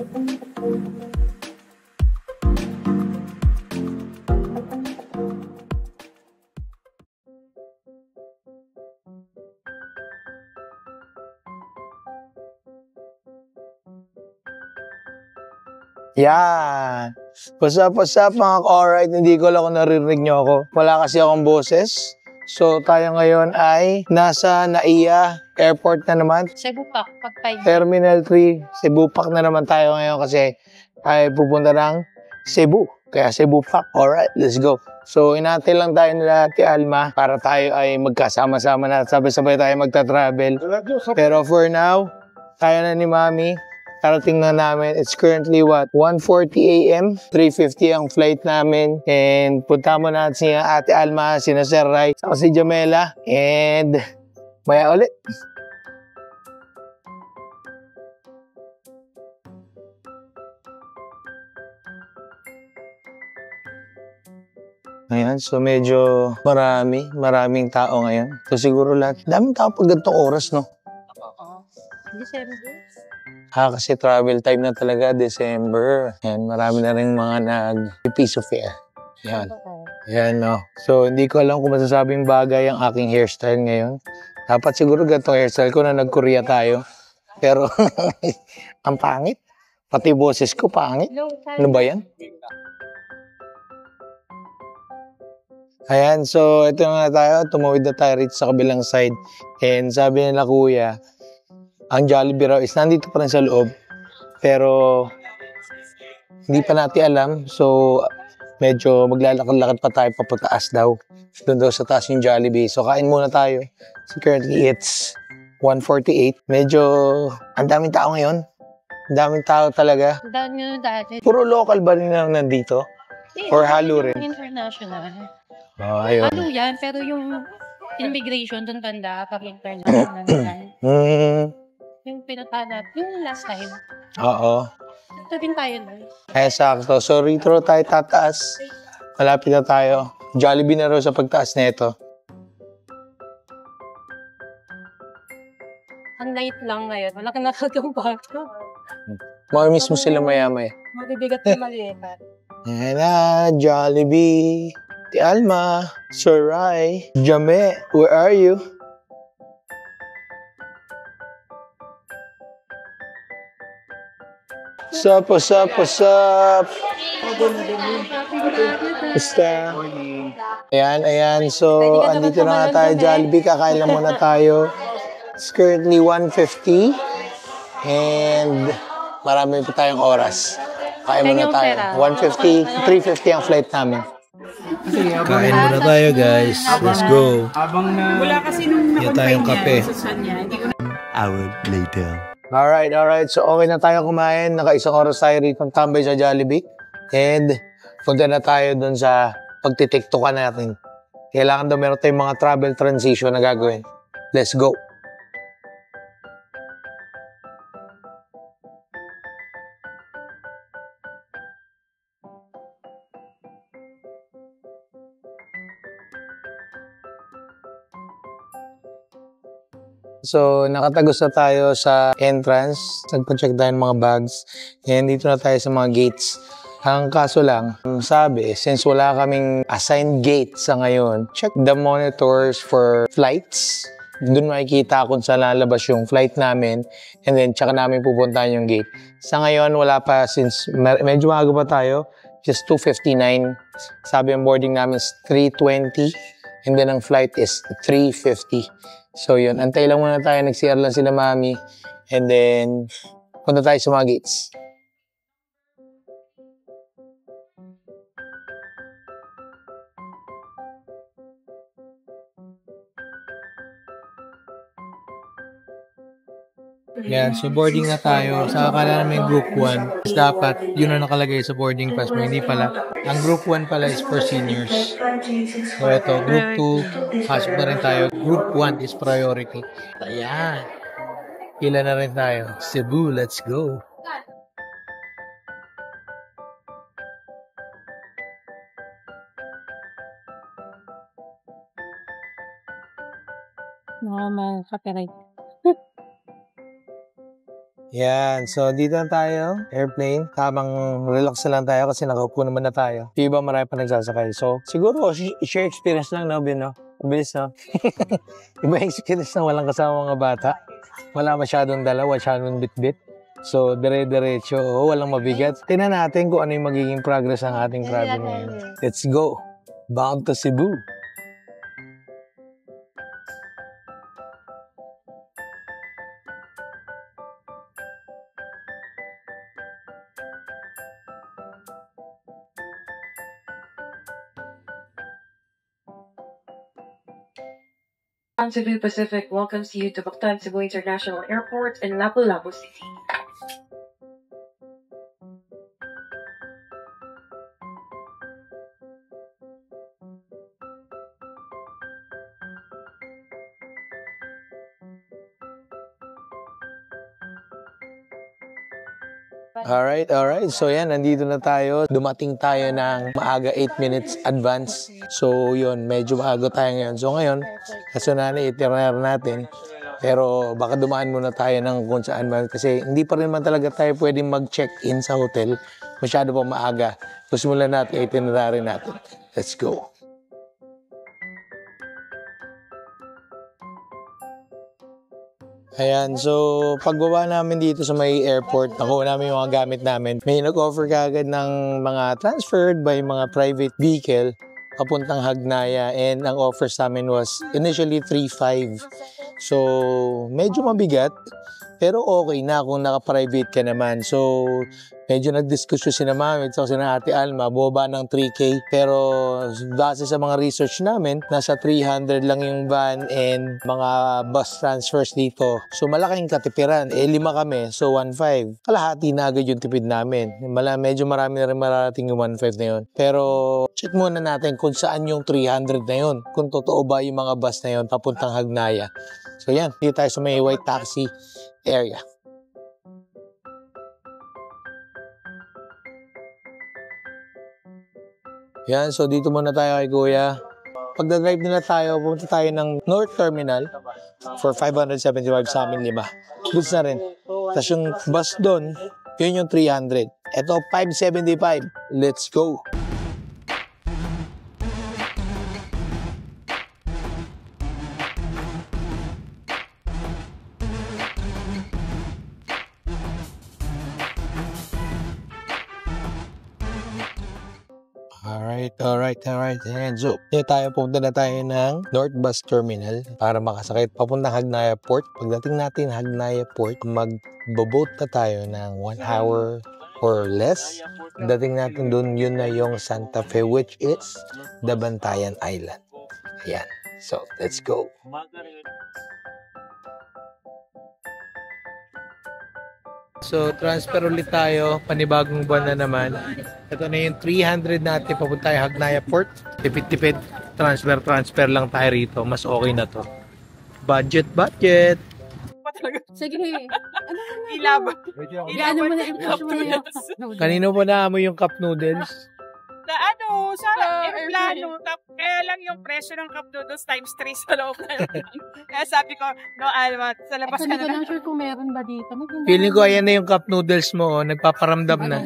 Yan. What's up mga ka-alright? Hindi ko lang kung naririnig nyo ako. Wala kasi akong boses. So, tayo ngayon ay nasa NAIA Airport na naman. Cebu Pac, Pag-5. Terminal 3. Cebu Pac na naman tayo ngayon kasi tayo pupunta ng Cebu. Kaya Cebu Pac. Alright, let's go. So, inatay lang tayo nila Ate Alma para tayo ay magkasama-sama na. Sabay-sabay tayo magta-travel. Pero for now, tayo na ni Mami. Karating na namin. It's currently what? 1:40 AM. 3:50 ang flight namin. And punta mo natin si Ate Alma, si Sir Rai, saka si Jamela. And maya ulit. Ayan, so medyo maraming tao ngayon. So siguro lahat, daming tao pag ganitong oras, no? Oo. December. Kasi travel time na talaga, December. Ayan, marami na rin mga nag-piece of fare. Ayan. Ayan, no? So, hindi ko alam kung masasabing bagay ang aking hairstyle ngayon. Dapat siguro ganitong hairstyle ko na nag-Korea tayo. Pero, ang pangit. Pati boses ko, pangit. Ano ba yan? Ayan, so ito nga tayo. Tumawid na tayo rito sa kabilang side. And sabi nila kuya, ang Jollibee raw is nandito pa rin sa loob. Pero, hindi pa natin alam. So, medyo maglalakad-lakad pa tayo papataas daw. Doon daw sa taas yung Jollibee. So, kain muna tayo. So, currently, it's 1:48. Medyo, ang daming tao ngayon. Ang daming tao talaga. Ang dami nyo dati. Puro local ba rin ang nandito? Or halo rin? International. Oh, ayun. Halo yan, pero yung immigration doon banda, pag international. Yung pinatanap, yung last time. Oo. Ito din tayo nun. Ay, sakto. So, rito tayo tataas. Malapit na tayo. Jollibee na raw sa pagtaas na ito. Ang night lang ngayon. Wala kang nakagambata. Mamimiss mo sila maya-maya. Mabibigat na maliitan. Ayan na, Jollibee. Ti Alma, Sir Rai, Jame, where are you? What's up? Basta. Ayan. So, andito na nga tayo, Jollibee. Kakain lang muna tayo. It's currently 1:50. And marami pa tayong oras. Kain muna tayo. 1:50, 3:50 ang flight namin. Kain muna tayo, guys. Let's go. Wala kasi nung Yan tayong kape. Hour later. Alright. So, okay na tayo kumain. Naka-isang oras tayo rito tambay sa Jollibee. And punta na tayo dun sa pagtitiktokan natin. Kailangan daw meron tayong mga travel transition na gagawin. Let's go. So, nakatagos na tayo sa entrance. Nagpa-check tayo ng mga bags. And dito na tayo sa mga gates. Ang kaso lang, sabi, since wala kaming assigned gate sa ngayon, check the monitors for flights. Doon makikita kung saan lalabas yung flight namin. And then, tsaka namin pupuntahan yung gate. Sa ngayon, wala pa since medyo maaga pa tayo. Just 2:59. Sabi ang boarding namin is 3:20. And then, ang flight is 3:50. So yun, antay lang muna tayo, nag-CR lang sila Mami. And then, punta tayo sa mga gates. Yan, so boarding na tayo. Sa akala namin group 1. Dapat, yun na nakalagay sa boarding pass mo. Hindi pala. Ang group 1 pala is for seniors. So ito, group 2, pasok na rin tayo. Group 1 is priority. Ayan. Pila na rin tayo. Cebu, let's go. Mga copyright. Yan. So, dito na tayo. Airplane. Tamang relax na lang tayo kasi nakaupo naman na tayo. Yung iba marami pa nagsasakay. So, siguro, share experience lang, no, Ben, no? Mabilis, no? Iba experience na walang kasama mga bata. Wala masyadong dala, masyadong bit-bit. So, dire-diretso. Walang mabigat. Tingnan natin kung ano yung magiging progress ng ating travel ngayon. Let's go. Bound to Cebu. Cebu Pacific welcomes you to Bactan Cebu International Airport in Lapu-Lapu City. Alright. So yan, nandito na tayo. Dumating tayo ng maaga 8 minutes advance. So yun, medyo maaga tayo ngayon. So ngayon, kasunana itinerary natin. Pero baka dumaan muna tayo ng kung saan man. Kasi hindi pa rin man talaga tayo pwedeng mag-check-in sa hotel. Masyado pa maaga. So simulan natin itinerary natin. Let's go. Ayan, so pagbaba namin dito sa may airport, nakuha namin yung mga gamit namin. May nag-offer kagad ng mga transferred by mga private vehicle papuntang Hagnaya, and ang offer sa amin was initially 3,500. So, medyo mabigat, pero okay na kung naka-private ka naman. So, medyo nag-discuss si Mami at si Ate Alma, bumaba ng 3K. Pero base sa mga research namin, nasa 300 lang yung van and mga bus transfers dito. So malaking katipiran. 5 kami, so 1,500. Kalahati na agad yung tipid namin. Medyo marami na rin mararating yung 1,500 na yun. Pero check muna natin kung saan yung 300 na yun. Kung totoo ba yung mga bus na yun papuntang Hagnaya. So yan, dito tayo sa may white taxi area. Yan, so dito muna tayo kay Kuya. Pagdadrive nila tayo, pumunta tayo ng North Terminal for 575 sa amin 5. Goods na rin. Tapos yung bus doon, yun yung 300. Ito, 575. Let's go! Alright. Ayan, so, pupunta na tayo ng North Bus Terminal para makasakay papuntang Hagnaya Port. Pagdating natin Hagnaya Port, mag-boat na tayo ng 1 hour or less. Pagdating natin doon, yun na yung Santa Fe, which is the Bantayan Island. Ayan. So, let's go. So, transfer ulit tayo. Panibagong buwan na naman. Ito na yung 300 natin. Papunta tayo Hagnaya Port. Tipid-tipid. Transfer lang tayo rito. Mas okay na to. Budget. Sige. Ilaban. Ano mo na yung cup noodles. Kanino mo naamoy yung cup noodles? Sa aeroplano. Kaya lang yung presyo ng cup noodles times 3 sa loob na yun. Kaya sabi ko, no, Alma, sa labas ka Hindi ko na. lang sure kung meron ba dito. Feeling ko ayan na yung cup noodles mo. Nagpaparamdam na.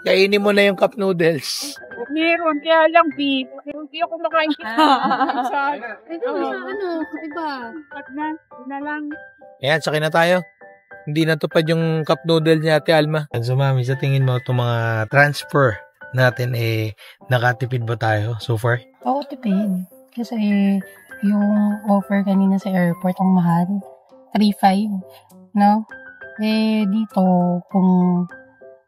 Kainin mo na yung cup noodles. Meron, kaya lang beef. Hindi ako makain. Ito, iba. Na lang. Ayan, sakay na tayo. Hindi natupad yung cup noodle niya, Ate Alma. So, Mami, sa tingin mo itong mga transfer natin, nakatipid ba tayo so far? Oo, tipid. Kasi yung offer kanina sa airport ang mahal. 3,500. No? Dito, kung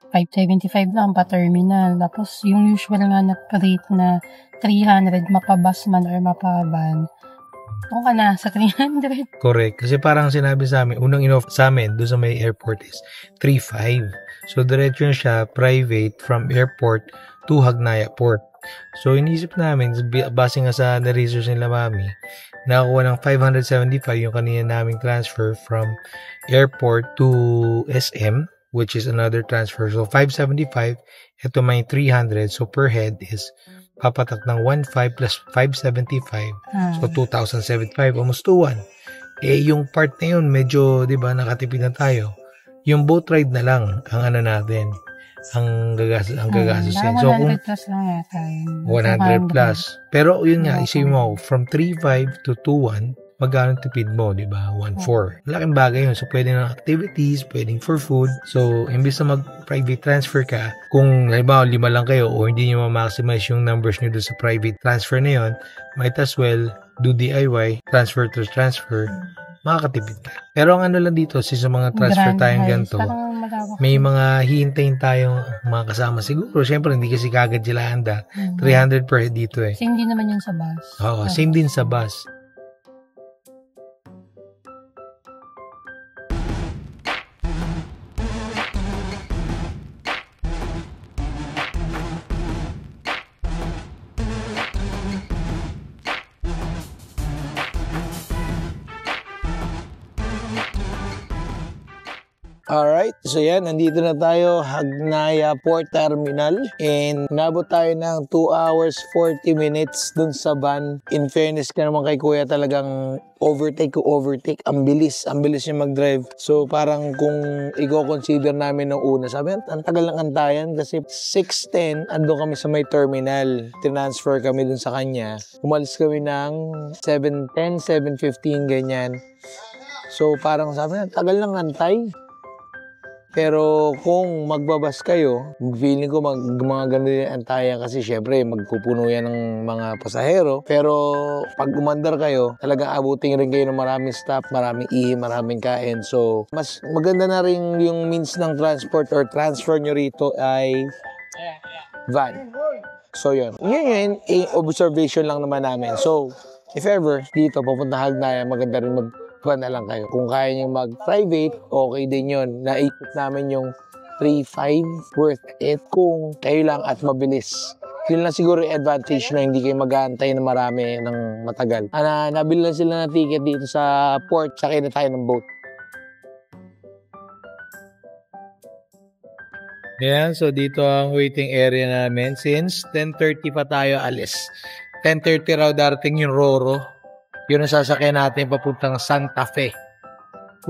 575 lang pa terminal. Tapos, yung usual nga na rate na 300, mapabus man or mapaban. Kung ka na sa 300. Correct. Kasi parang sinabi sa amin, unang in-offer sa amin doon sa may airport is 3,500. So, diretso na siya private from airport to Hagnaya Port. So, inisip namin, base nga sa na-research nila Mami, nakakuha ng 575 yung kanina naming transfer from airport to SM, which is another transfer. So, 575, ito may 300. So, per head is papatak ng 1,500 plus 575. So, 2,075, almost 2,100. Yung part na yun, medyo, di ba, nakatipid na tayo. yung boat ride na lang ang ano natin, ang gagastusin. So, kung 100 plus lang yata yun. 100 plus. Pero yun nga, isipin mo, from 3.5 to 2.1, magkano tipid mo, di ba? 1.4. Malaking bagay yun. So, pwede ng activities, pwedeng for food. So, imbis na mag-private transfer ka, kung halimbawa 5 lang kayo o hindi nyo ma-maximize yung numbers nyo doon sa private transfer na yun, might as well do DIY, transfer to transfer, makakatipid ka. Pero ang ano lang dito, sa mga transfer tayong ganito, may mga hihintayin tayong mga kasama siguro. Siyempre, hindi kasi kagad sila handa. 300 per head dito eh. Same din naman yun sa bus. Oo, same din sa bus. Alright, so yan, nandito na tayo, Hagnaya Port Terminal, and nabot tayo ng 2 hours 40 minutes dun sa van. In fairness ka naman kay Kuya, talagang overtake. Ang bilis niya mag-drive. So parang kung i-consider namin ng una, sabi, ang tagal ng antayan kasi 6:10 ando kami sa may terminal. Transfer kami dun sa kanya. Umalis kami ng 7:10, 7:15 ganyan. So parang sabi, tagal ng antay. Pero kung magbabas kayo, feeling ko mga ganun yung antayan kasi syempre magpupuno yan ng mga pasahero. Pero pag umandar kayo, talagang abutin rin kayo ng maraming stop, maraming ihi, maraming kain. So, mas maganda na rin yung means ng transport or transfer nyo rito ay van. So, yun. Yun, observation lang naman namin. So, if ever, dito, pupunta Hagnaya, maganda rin van na lang kayo. Kung kaya nyo mag-private, okay din yun. Naisip namin yung 3.5 worth it kung kayo lang at mabilis. Yun lang siguro yung advantage na hindi kayo mag-aantay na marami ng matagal. Nabili lang sila ng ticket dito sa port, sakay na tayo ng boat. Yan, so dito ang waiting area namin. Since 10:30 pa tayo alis. 10:30 raw darating yung Roro. Yun ang sasakyan natin papuntang Santa Fe.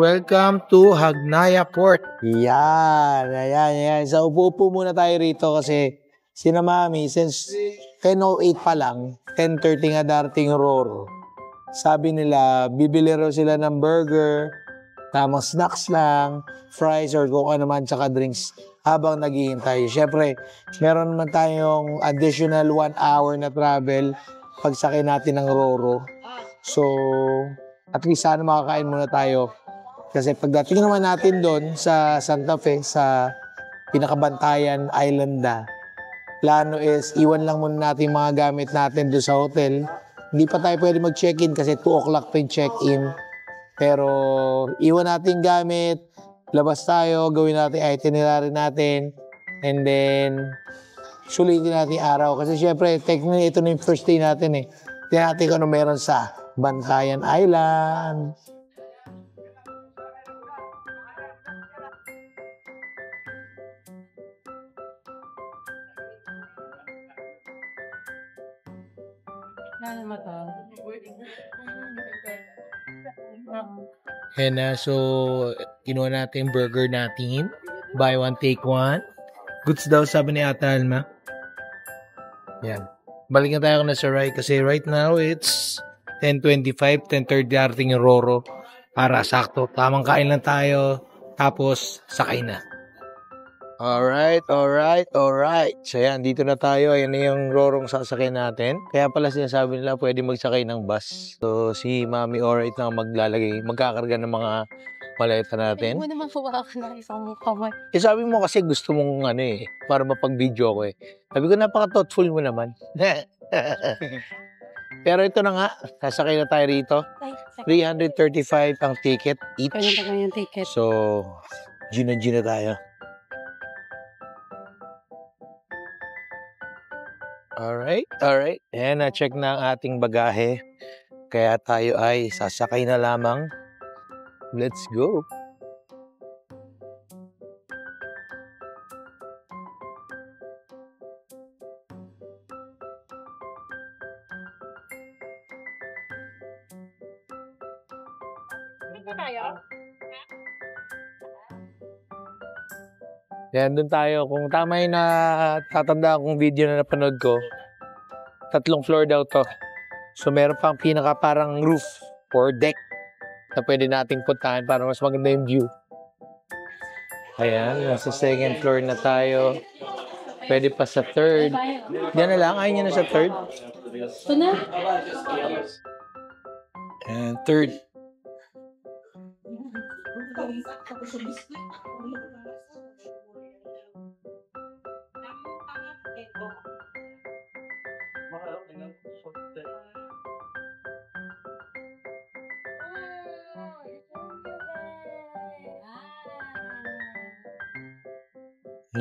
Welcome to Hagnaya Port. Yan. So, upo muna tayo rito kasi sina Mami, since 10:08 pa lang, 10:30 nga darating Roro. Sabi nila, bibili raw sila ng burger, tamang snacks lang, fries or kung ano man, tsaka drinks habang naghihintay. Siyempre, meron naman tayong additional 1 hour na travel pagsakay natin ng Roro. So, at least sana makakain muna tayo. Kasi pagdating naman natin doon sa Santa Fe, sa Pinakabantayan Island na, plano is iwan lang muna natin mga gamit natin doon sa hotel. Hindi pa tayo pwede mag-check-in kasi 2 o'clock pa yung check-in. Pero iwan natin gamit, labas tayo, gawin natin itinerary natin, and then sulitin natin araw. Kasi syempre, technically ito na yung first day natin eh. Tingnan natin kung ano meron sa Bantayan Island. And so, kinuha natin yung burger natin. Buy one, take one. Goods daw, sabi ni Ate Alma. Yan. Balik na tayo na sa right kasi right now it's 10:25, 10:30 darating yung Roro para sakto. Tamang kain lang tayo tapos sakay na. Alright. So yan, dito na tayo. Ayan na yung Rorong sasakay natin. Kaya pala sinasabi nila pwede magsakay ng bus. So si Mami alright na magkakarga ng mga maleta natin. Hindi mo naman huwakan na isang kamay. Sabi mo kasi gusto mong para mapag-video ko eh. Sabi ko napaka-thoughtful mo naman. Pero ito na nga, sasakay na tayo rito. 335 ang ticket each. Kanya yung ticket. So, Gina tayo. Alright. Ayan, na-check na ang ating bagahe. Kaya tayo ay sasakay na lamang. Let's go. Dito tayo? Yan, doon tayo. Kung tama yung natatanda kong video na napanood ko, 3 floor daw to. So, meron pang pinaka parang roof or deck na pwede nating puntahan para mas maganda yung view. Ayan, nasa 2nd floor na tayo. Pwede pa sa 3rd. Diyan na lang, ayaw nyo na sa 3rd. Ito na. And 3rd.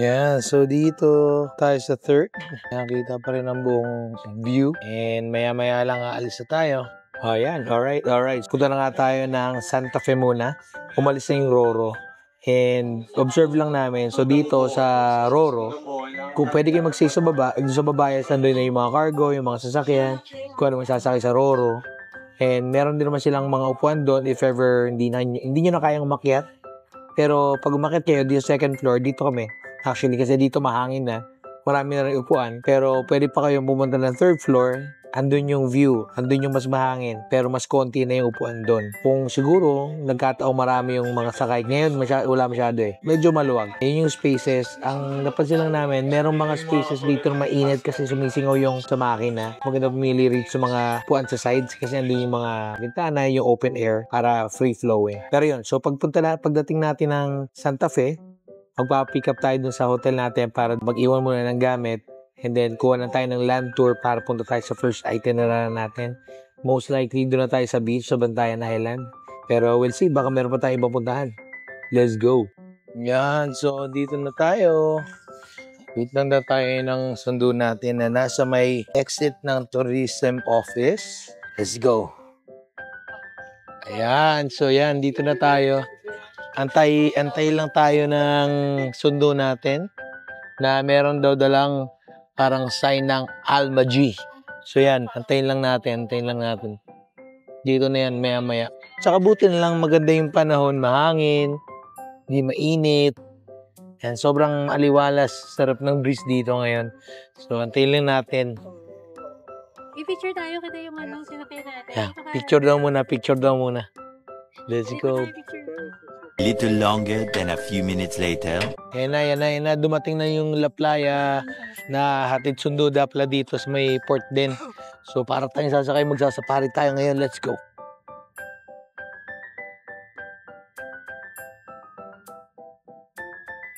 Yeah, so dito tayo sa 3rd. Nakita pa rin ang buong view. And maya-maya lang aalis na tayo. Oh, yan. Alright. Punta na nga tayo ng Santa Fe muna. Umalis na yung Roro. And observe lang namin. So dito sa Roro, kung pwede kayo mag-stay sa baba, sa babayas nandun na yung mga cargo, yung mga sasakyan, kung ano masasakay sa Roro. And meron din naman silang mga upuan doon if ever hindi nyo na kayang umakyat. Pero pag umakyat kayo dito sa 2nd floor, dito kami. Actually, kasi dito mahangin na. Marami na rin upuan. Pero pwede pa kayong pumunta ng 3rd floor. Andun yung view. Andun yung mas mahangin. Pero mas konti na yung upuan doon. Kung siguro, nagkataong marami yung mga sakay. Ngayon, wala masyado eh. Medyo maluwag. Yun yung spaces. Ang napansin lang namin, merong mga spaces dito na mainit kasi sumisingaw yung sa makina. Maganda pumili rin sa mga upuan sa sides kasi andun yung mga bintana, yung open air para free flow eh. Pero yun, so pagdating natin ng Santa Fe, magpa-pick up tayo dun sa hotel natin para mag-iwan muna ng gamit and then kuha na tayo ng land tour para punta tayo sa first itinerary natin. Most likely doon na tayo sa beach sa Bantayan Island. Pero we'll see, baka meron pa tayong ibang puntahan. Let's go! Yan, so dito na tayo. Wait lang na tayo ng sundo natin na nasa may exit ng tourism office. Let's go! Ayan, so yan, dito na tayo. Antay lang tayo ng sundo natin na meron daw dalang parang sign ng Alma G. So yan, antayin lang natin. Dito na yan, maya-maya. Tsaka buti na lang maganda yung panahon, mahangin, hindi mainit. Yan, sobrang aliwalas, sarap ng breeze dito ngayon. So antayin lang natin. I-picture tayo kita yung sinapin natin. Yeah, picture daw muna. Let's go. A little longer than a few minutes later. Yan na. Dumating na yung La Playa na hatid sundo dapla dito sa may port din. So para tayong sasakay, magsasafari tayo ngayon. Let's go.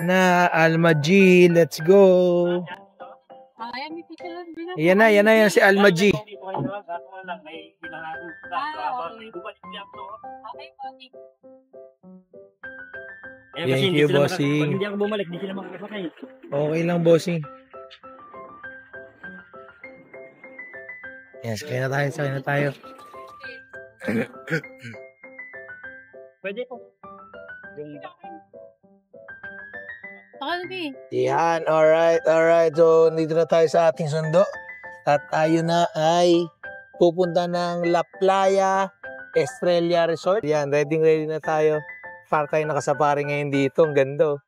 Na Alma G, let's go. Yan na si Alma G. Thank you, bossing. Pag hindi ako bumalik, di sila makakasakay. Okay lang, bossing. Yes, sakay na tayo. Pwede po. Yan, alright. So, dito na tayo sa ating sundo. At tayo na ay pupunta ng La Playa Estrella Resort. Yan, ready na tayo. Para tayo nakasafari ngayon dito. Ang ganda.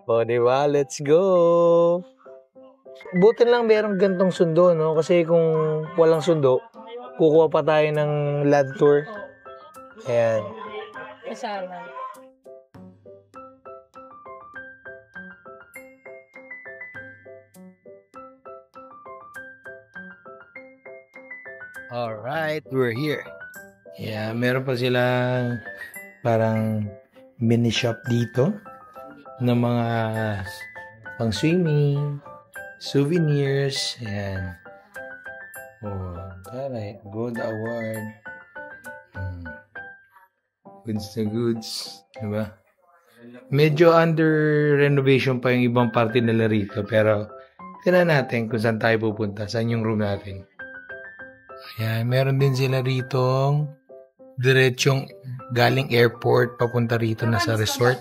O, diba? Let's go! Buti lang merong gantong sundo, no? Kasi kung walang sundo, kukuha pa tayo ng land tour. Ayan. Kasama. Alright, we're here. Yeah, meron pa silang parang mini shop dito ng mga pang swimming, souvenirs, and alright, gold award. Goods na goods, diba? Medyo under renovation pa yung ibang parte nila rito, pero tingnan natin kung saan tayo pupunta, saan yung room natin. Ayan, meron din sila rito diretsong galing airport papunta rito na sa resort.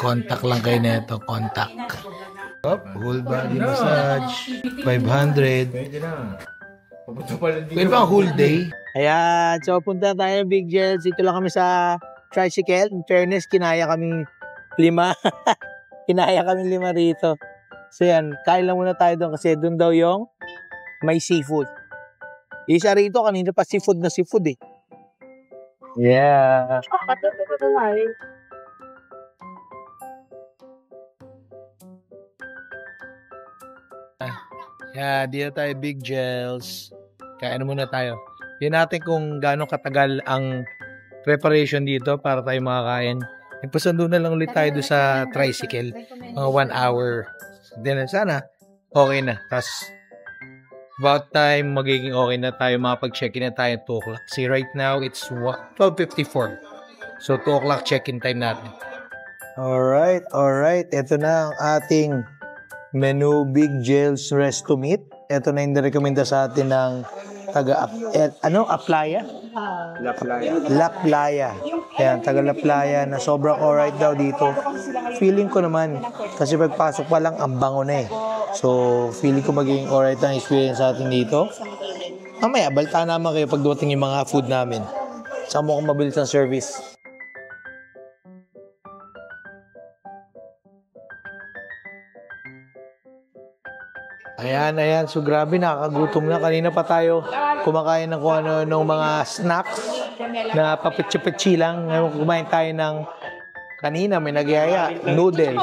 Contact lang kayo neto, contact. Whole body massage, 500. Pwede pa whole day. Ayan, so punta tayo ng Big Gels. Dito lang kami sa tricycle. In fairness, kinaya kaming 5. Kinaya kami 5 rito. So yan, kain lang muna tayo doon kasi doon daw yung may seafood. Isa rito, kanina pa seafood na seafood eh. Yeah. Yeah, dito tayo Big Gels. Kain muna tayo. Yan natin kung gaano katagal ang preparation dito para tayo makakain. Nagpasundo na lang ulit tayo doon sa tricycle. Mga 1 hour. Then sana, okay na. Tapos, about time, magiging okay na tayo. Makapag-check-in na tayo 2 o'clock. See, right now, it's 12:54. So, 2 o'clock check-in time natin. Alright. Ito na ang ating menu Big Gels Resto Meat. Ito na yung nirekomenda sa atin ng Aplaya? La Playa. Ayan, taga La Playa na sobrang alright daw dito. Feeling ko naman, kasi pagpasok pa lang, ang bango na eh. So, feeling ko magiging alright ang experience sa atin dito. Mamaya, balta naman kayo pag dumating yung mga food namin. Saka mukhang mabilis ang service. Ayan. So, grabe, nakakagutom na. Kanina pa tayo kumakain ng kung ano ng mga snacks na papitsi-pitsi lang. Ngayon, kumain tayo ng kanina, may nagyaya, noodles.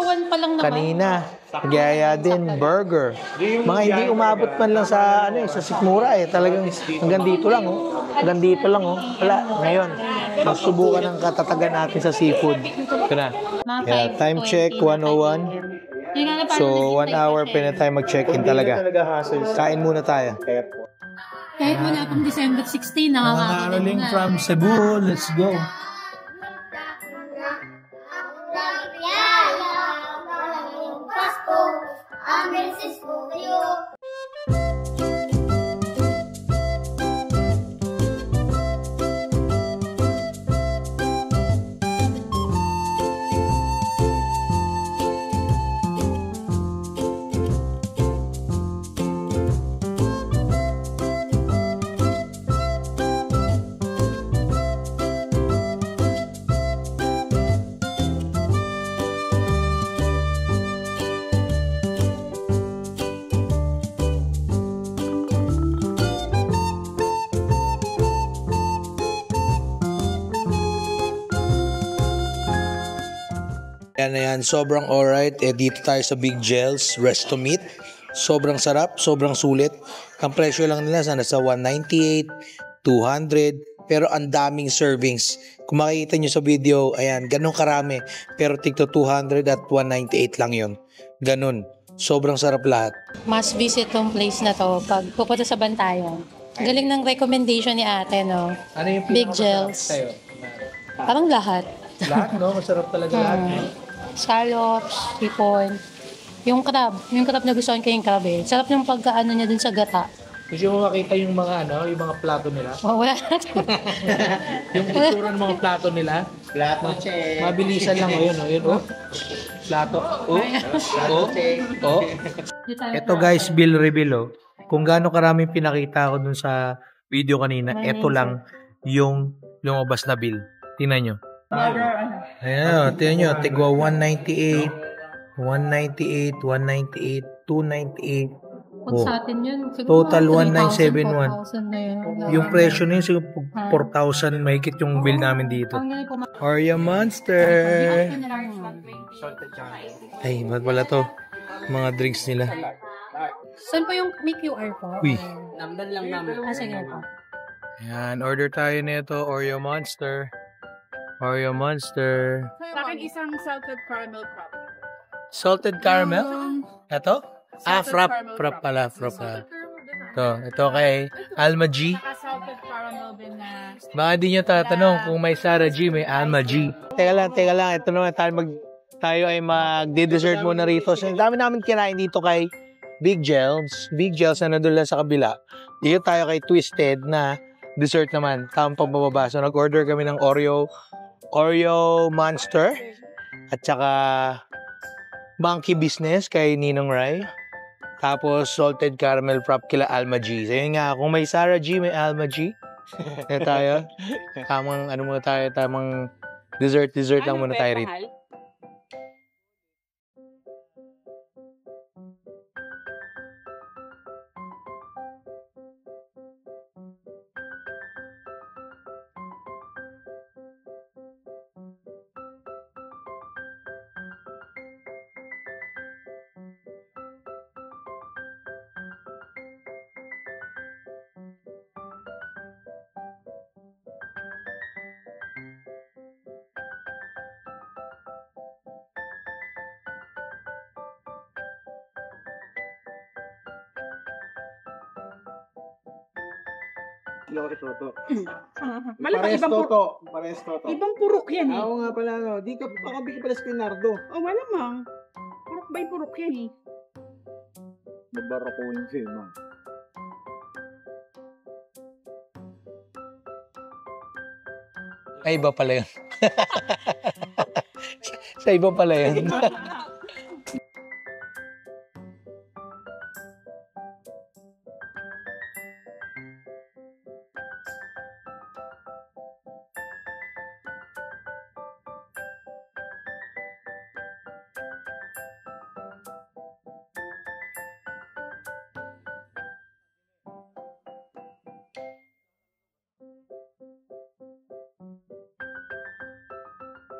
Kanina, nagyaya din, burger. Mga hindi umabot man lang sa, sa sikmura eh. Talagang hanggang dito lang, oh. Hanggang dito lang, oh. Wala, ngayon, magsubukan ng katatagan natin sa seafood. Ito na. Yeah, time check, 1:01. So, 1 hour pa na tayo mag-check-in talaga. Kain muna tayo. Kahit wala pang December 16, nakakakain na. From Cebu, let's go. Yan, sobrang alright. Dito tayo sa Big Gels Resto Meat. Sobrang sarap, sobrang sulit. Ang presyo lang nila sana sa 198, 200, pero ang daming servings. Kung makikita nyo sa video, ayan, ganun karami. Pero tigto 200 at 198 lang yon. Ganun. Sobrang sarap lahat. Must visit tong place na to pag pupunta sa Bantayan. Galing ng recommendation ni ate, no? Ano yung Big Gels. Parang lahat. Lahat, no? Masarap talaga lahat. Scallops, hipon. Yung crab na gusto ko yung crab eh. Sarap yung pagkaano niya dun sa gata. Gusto mo makita yung mga yung mga plato nila? Oh, wala na. Yung itsura ng mga plato nila? Plato, check. Mabilisan lang, oh. Plato. Ito guys, bill reveal, oh. Kung gaano karaming pinakita ko dun sa video kanina, ito lang yung lumabas na bill. Tingnan nyo. Ayan, tingnan nyo. Tigwa 198, 198, 198, 298. Pag sa atin yun, siguro Total 1971. 4,000 na yun. Yung presyo na yun, siguro 4,000 mahigit yung bill namin dito. Oreo Monster! Ay, ba't pala to? Mga drinks nila. Saan pa yung may QR po? Uy. Namdan lang namin. Sige po. Ayan, order tayo nito, Oreo Monster. Oreo Monster. Sa akin, isang salted caramel frap. Salted caramel? Ito? Frap. Frap pala. Ito kay Alma G. Salted caramel din na... Baka di nyo tatanong kung may Sarah G, may Alma G. Teka lang. Ito naman tayo ay magde-dessert muna rito. So, ang dami namin kinain dito kay Big Gels. Big Gels na nandun lang sa kabila. Dito tayo kay Twisted na dessert naman. Tamang pagbababa. So, nag-order kami ng Oreo Monster. At saka Monkey Business kay Ninong Rai. Tapos, salted caramel frap kila Alma G. So, yun nga, kung may Sarah G, may Alma G. Kaya tayo, tamang dessert lang muna tayo rito. Lori Toto. Malamang ibang purok. Toto. Pares Toto. Ibang purok yan eh. Oo nga pala, no. Di ka, pakabi ka pala sa Leonardo. Oh, malamang. Purok by purok yan eh. Nabarakuin siya, ma'am. Ay, iba pala yun. Sa iba pala yun.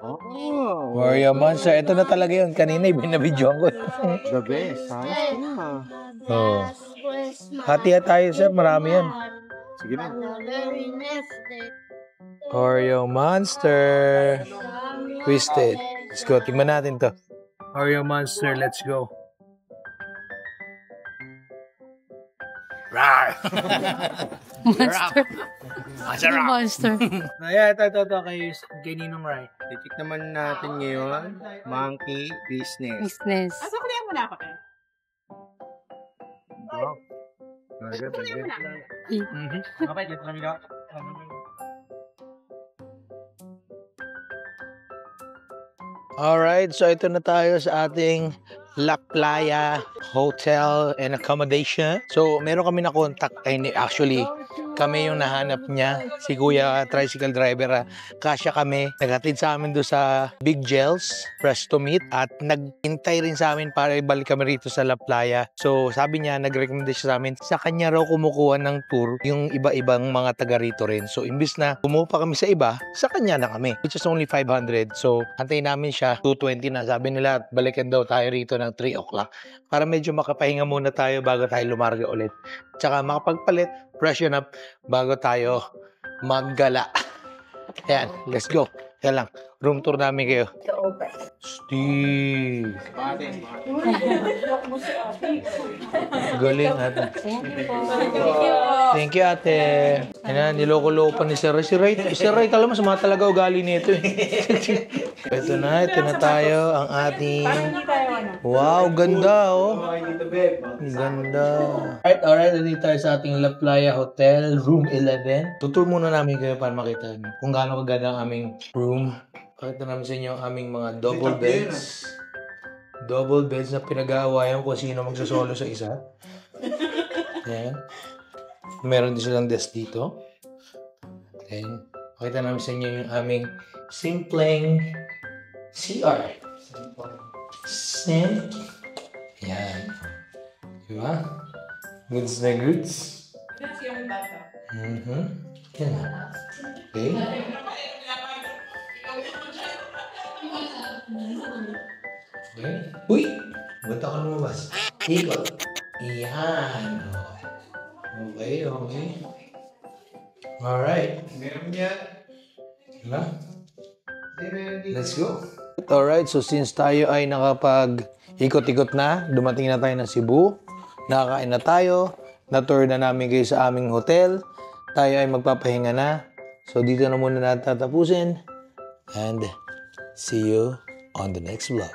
Oh, Warrior Monster. Ito na talaga yun. Kanina, binabidyoan ko. the best. Sayang na. Oh. Hati tayo, sir. Marami yan. Sige na. Oreo Monster. Twisted. Let's go. Tingnan natin to. Oreo Monster. Let's go. Rar! Monster. Masarap! Monster. Ayan, ito kay Ninong Rai. Titik naman natin ngayon, monkey business. Business. Asa ko na ako eh. Wow. Very good. Kapag dito kami daw. Alright, so ito na tayo sa ating La Playa Hotel and Accommodation. So, meron kami na contact. Actually, kami yung nahanap niya. Si Kuya Tricycle Driver. Kasya kami. Naghatid sa amin doon sa Big Gels, Fresh to Meet. At naghintay rin sa amin para ibalik kami rito sa La Playa. So, sabi niya, nag-recommend siya sa amin. Sa kanya raw kumukuha ng tour yung iba-ibang mga taga rito rin. So, imbis na kumuha pa kami sa iba, sa kanya na kami. Which is only 500. So, antayin namin siya. 220 na. Sabi nila, balikan daw tayo rito ng 3 o'clock. Para medyo makapahinga muna tayo bago tayo lumarga ulit. Tsaka makapagpalit, freshen up, bago tayo maggala. Ayan, let's go. Yan lang, room tour namin kayo. Steve. Galing ate. Thank you ate. Ayan, niloko-loko pa ni Sir Ray. Si Ray, alam mo, sumama talaga ugali nito eh. Ito na tayo ang ating... Wow, ganda oh. Ganda. Alright, nandito tayo sa ating La Playa Hotel, room 11. Tutur muna namin kayo para makita kung gaano kaganda ang aming room. Pakita namin sa inyo ang aming mga double beds. Double beds na pinag-aawayan kung sino magsasolo sa isa. Ayan. Meron din silang desk dito. Then, pakita namin sa inyo yung aming simpleng CR. Sink. Ayan. Diba? Goods na goods. Yan. Okay. Okay. Uy! Ba't ako lumabas? Ikot. Iyan. Okay. Alright. Meron yan. Diba? Let's go. Alright, so since tayo ay nakapag-ikot-ikot na, dumating na tayo ng Cebu, nakakain na tayo, na-tour na namin kayo sa aming hotel, tayo ay magpapahinga na. So dito na muna natin tatapusin, and see you on the next vlog.